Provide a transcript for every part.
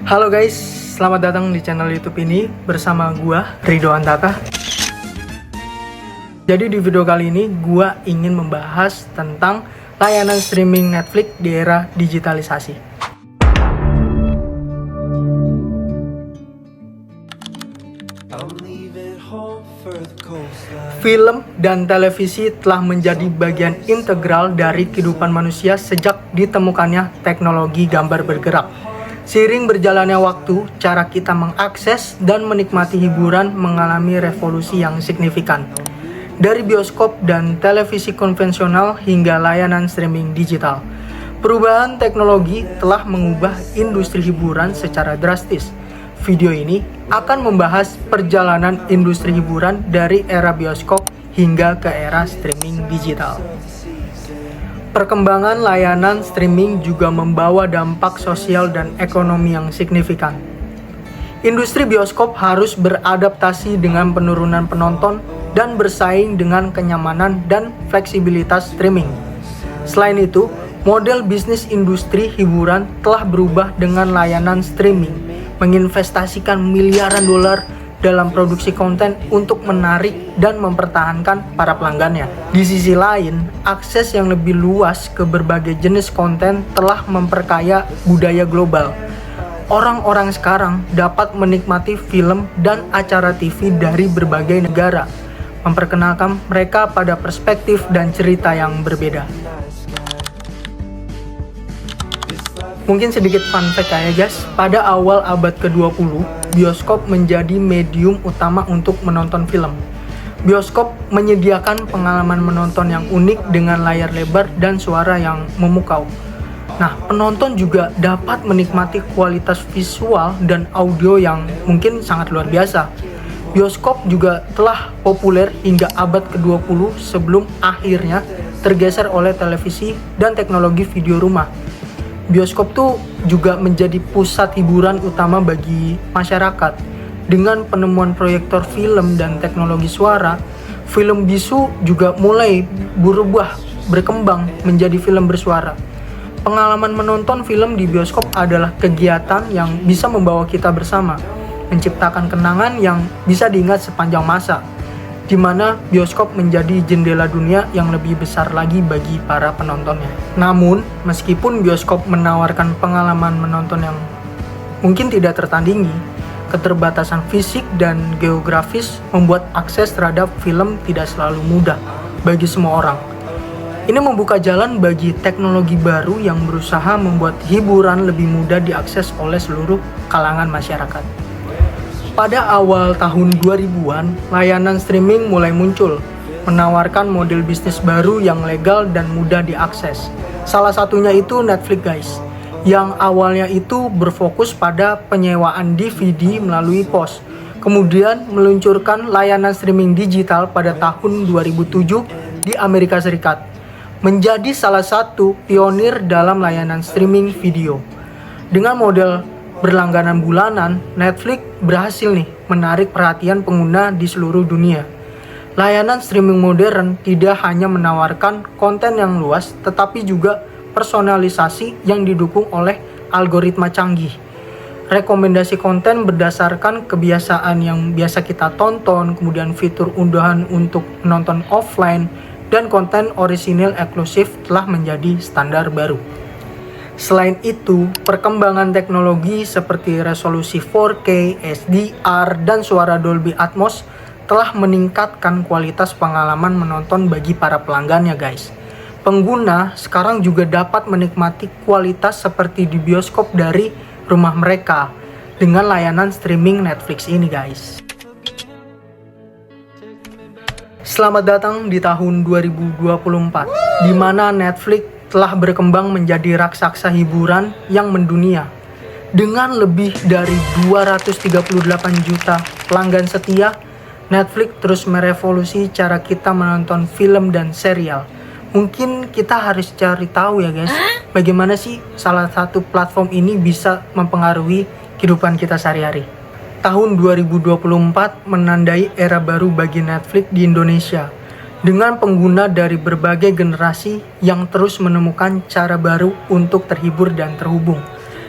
Halo guys, selamat datang di channel YouTube ini bersama gua Ridho Antaka. Jadi di video kali ini gua ingin membahas tentang layanan streaming Netflix di era digitalisasi. Film dan televisi telah menjadi bagian integral dari kehidupan manusia sejak ditemukannya teknologi gambar bergerak. Seiring berjalannya waktu, cara kita mengakses dan menikmati hiburan mengalami revolusi yang signifikan. Dari bioskop dan televisi konvensional hingga layanan streaming digital, perubahan teknologi telah mengubah industri hiburan secara drastis. Video ini akan membahas perjalanan industri hiburan dari era bioskop hingga ke era streaming digital. Perkembangan layanan streaming juga membawa dampak sosial dan ekonomi yang signifikan. Industri bioskop harus beradaptasi dengan penurunan penonton dan bersaing dengan kenyamanan dan fleksibilitas streaming. Selain itu, model bisnis industri hiburan telah berubah dengan layanan streaming, menginvestasikan miliaran dolar dalam produksi konten untuk menarik dan mempertahankan para pelanggannya. Di sisi lain, akses yang lebih luas ke berbagai jenis konten telah memperkaya budaya global. Orang-orang sekarang dapat menikmati film dan acara TV dari berbagai negara, memperkenalkan mereka pada perspektif dan cerita yang berbeda. Mungkin sedikit fun fact ya guys, pada awal abad ke-20, bioskop menjadi medium utama untuk menonton film. Bioskop menyediakan pengalaman menonton yang unik dengan layar lebar dan suara yang memukau. Nah, penonton juga dapat menikmati kualitas visual dan audio yang mungkin sangat luar biasa. Bioskop juga telah populer hingga abad ke-20 sebelum akhirnya tergeser oleh televisi dan teknologi video rumah. Bioskop tuh juga menjadi pusat hiburan utama bagi masyarakat. Dengan penemuan proyektor film dan teknologi suara, film bisu juga mulai berkembang menjadi film bersuara. Pengalaman menonton film di bioskop adalah kegiatan yang bisa membawa kita bersama, menciptakan kenangan yang bisa diingat sepanjang masa, di mana bioskop menjadi jendela dunia yang lebih besar lagi bagi para penontonnya. Namun, meskipun bioskop menawarkan pengalaman menonton yang mungkin tidak tertandingi, keterbatasan fisik dan geografis membuat akses terhadap film tidak selalu mudah bagi semua orang. Ini membuka jalan bagi teknologi baru yang berusaha membuat hiburan lebih mudah diakses oleh seluruh kalangan masyarakat. Pada awal tahun 2000-an, layanan streaming mulai muncul, menawarkan model bisnis baru yang legal dan mudah diakses. Salah satunya itu Netflix guys, yang awalnya itu berfokus pada penyewaan DVD melalui pos, kemudian meluncurkan layanan streaming digital pada tahun 2007 di Amerika Serikat, menjadi salah satu pionir dalam layanan streaming video. Dengan model berlangganan bulanan, Netflix berhasil menarik perhatian pengguna di seluruh dunia. Layanan streaming modern tidak hanya menawarkan konten yang luas, tetapi juga personalisasi yang didukung oleh algoritma canggih. Rekomendasi konten berdasarkan kebiasaan yang biasa kita tonton, kemudian fitur unduhan untuk menonton offline, dan konten orisinil eksklusif telah menjadi standar baru. Selain itu, perkembangan teknologi seperti resolusi 4K, HDR, dan suara Dolby Atmos telah meningkatkan kualitas pengalaman menonton bagi para pelanggannya guys. Pengguna sekarang juga dapat menikmati kualitas seperti di bioskop dari rumah mereka dengan layanan streaming Netflix ini guys. Selamat datang di tahun 2024, di mana Netflix telah berkembang menjadi raksasa hiburan yang mendunia. Dengan lebih dari 238 juta pelanggan setia, Netflix terus merevolusi cara kita menonton film dan serial. Mungkin kita harus cari tahu ya guys, bagaimana sih salah satu platform ini bisa mempengaruhi kehidupan kita sehari-hari. Tahun 2024 menandai era baru bagi Netflix di Indonesia, dengan pengguna dari berbagai generasi yang terus menemukan cara baru untuk terhibur dan terhubung.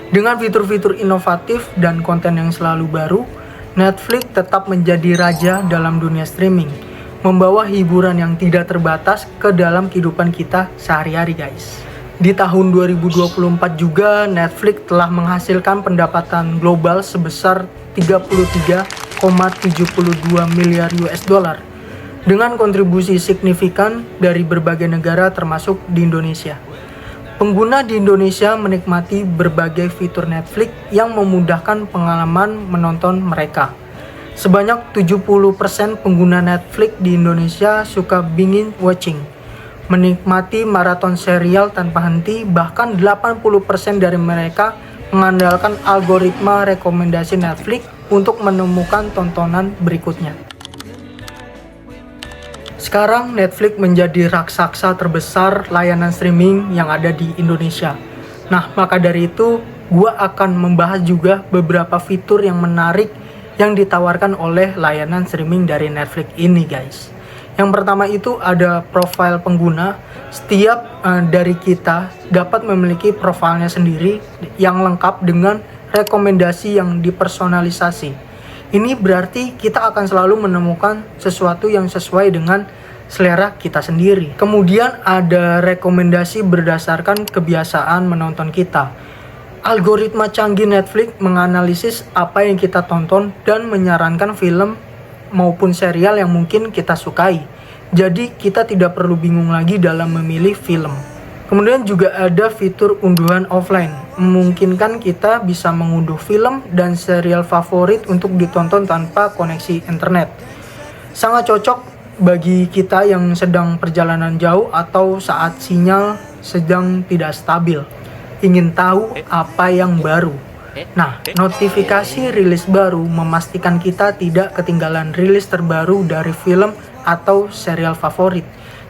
Dengan fitur-fitur inovatif dan konten yang selalu baru, Netflix tetap menjadi raja dalam dunia streaming, membawa hiburan yang tidak terbatas ke dalam kehidupan kita sehari-hari, guys. Di tahun 2024 juga, Netflix telah menghasilkan pendapatan global sebesar 33,72 miliar US dollar dengan kontribusi signifikan dari berbagai negara termasuk di Indonesia. Pengguna di Indonesia menikmati berbagai fitur Netflix yang memudahkan pengalaman menonton mereka. Sebanyak 70% pengguna Netflix di Indonesia suka binge watching, menikmati maraton serial tanpa henti, bahkan 80% dari mereka mengandalkan algoritma rekomendasi Netflix untuk menemukan tontonan berikutnya. Sekarang Netflix menjadi raksasa terbesar layanan streaming yang ada di Indonesia. Nah, maka dari itu, gua akan membahas juga beberapa fitur yang menarik yang ditawarkan oleh layanan streaming dari Netflix ini, guys. Yang pertama itu ada profil pengguna. Setiap dari kita dapat memiliki profilnya sendiri yang lengkap dengan rekomendasi yang dipersonalisasi. Ini berarti kita akan selalu menemukan sesuatu yang sesuai dengan selera kita sendiri. Kemudian ada rekomendasi berdasarkan kebiasaan menonton kita. Algoritma canggih Netflix menganalisis apa yang kita tonton dan menyarankan film maupun serial yang mungkin kita sukai. Jadi kita tidak perlu bingung lagi dalam memilih film. Kemudian juga ada fitur unduhan offline, memungkinkan kita bisa mengunduh film dan serial favorit untuk ditonton tanpa koneksi internet. Sangat cocok bagi kita yang sedang perjalanan jauh atau saat sinyal sedang tidak stabil, ingin tahu apa yang baru. Nah, notifikasi rilis baru memastikan kita tidak ketinggalan rilis terbaru dari film atau serial favorit.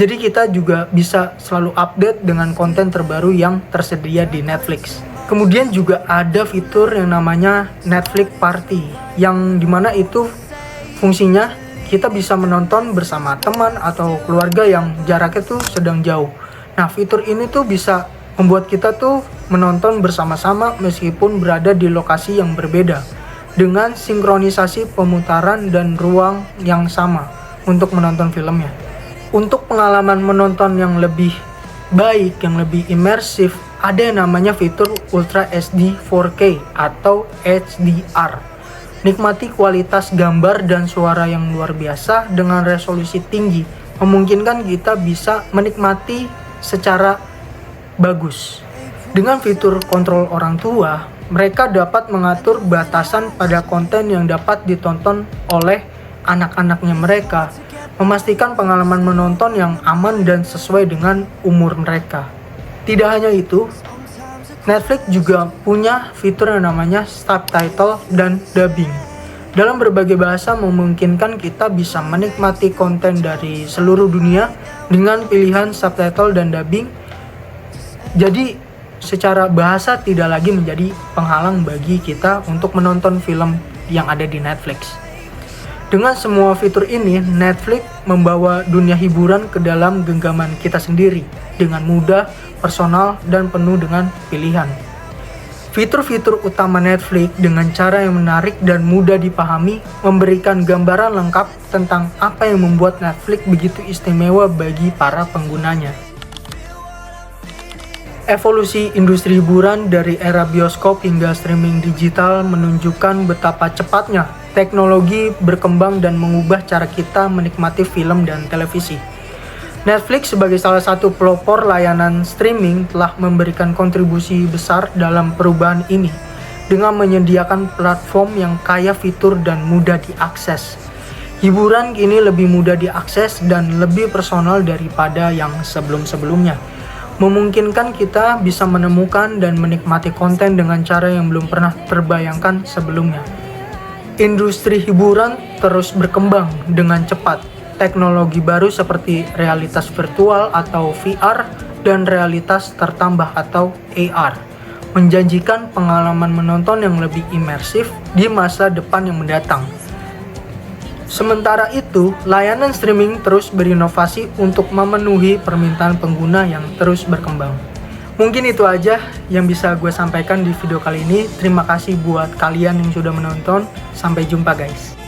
Jadi kita juga bisa selalu update dengan konten terbaru yang tersedia di Netflix. Kemudian juga ada fitur yang namanya Netflix Party, yang dimana itu fungsinya kita bisa menonton bersama teman atau keluarga yang jaraknya tuh sedang jauh. Nah, fitur ini tuh bisa membuat kita tuh menonton bersama-sama meskipun berada di lokasi yang berbeda, dengan sinkronisasi pemutaran dan ruang yang sama untuk menonton filmnya. Untuk pengalaman menonton yang lebih baik, yang lebih imersif, ada yang namanya fitur Ultra HD 4K atau HDR. Nikmati kualitas gambar dan suara yang luar biasa dengan resolusi tinggi, memungkinkan kita bisa menikmati secara bagus. Dengan fitur kontrol orang tua, mereka dapat mengatur batasan pada konten yang dapat ditonton oleh anak-anaknya mereka, memastikan pengalaman menonton yang aman dan sesuai dengan umur mereka. Tidak hanya itu, Netflix juga punya fitur yang namanya subtitle dan dubbing. Dalam berbagai bahasa memungkinkan kita bisa menikmati konten dari seluruh dunia dengan pilihan subtitle dan dubbing. Jadi, secara bahasa tidak lagi menjadi penghalang bagi kita untuk menonton film yang ada di Netflix. Dengan semua fitur ini, Netflix membawa dunia hiburan ke dalam genggaman kita sendiri dengan mudah, personal, dan penuh dengan pilihan. Fitur-fitur utama Netflix dengan cara yang menarik dan mudah dipahami memberikan gambaran lengkap tentang apa yang membuat Netflix begitu istimewa bagi para penggunanya. Evolusi industri hiburan dari era bioskop hingga streaming digital menunjukkan betapa cepatnya teknologi berkembang dan mengubah cara kita menikmati film dan televisi. Netflix sebagai salah satu pelopor layanan streaming telah memberikan kontribusi besar dalam perubahan ini dengan menyediakan platform yang kaya fitur dan mudah diakses. Hiburan kini lebih mudah diakses dan lebih personal daripada yang sebelum-sebelumnya, memungkinkan kita bisa menemukan dan menikmati konten dengan cara yang belum pernah terbayangkan sebelumnya. Industri hiburan terus berkembang dengan cepat. Teknologi baru seperti realitas virtual atau VR dan realitas tertambah atau AR menjanjikan pengalaman menonton yang lebih imersif di masa depan yang mendatang. Sementara itu, layanan streaming terus berinovasi untuk memenuhi permintaan pengguna yang terus berkembang. Mungkin itu aja yang bisa gue sampaikan di video kali ini. Terima kasih buat kalian yang sudah menonton. Sampai jumpa guys.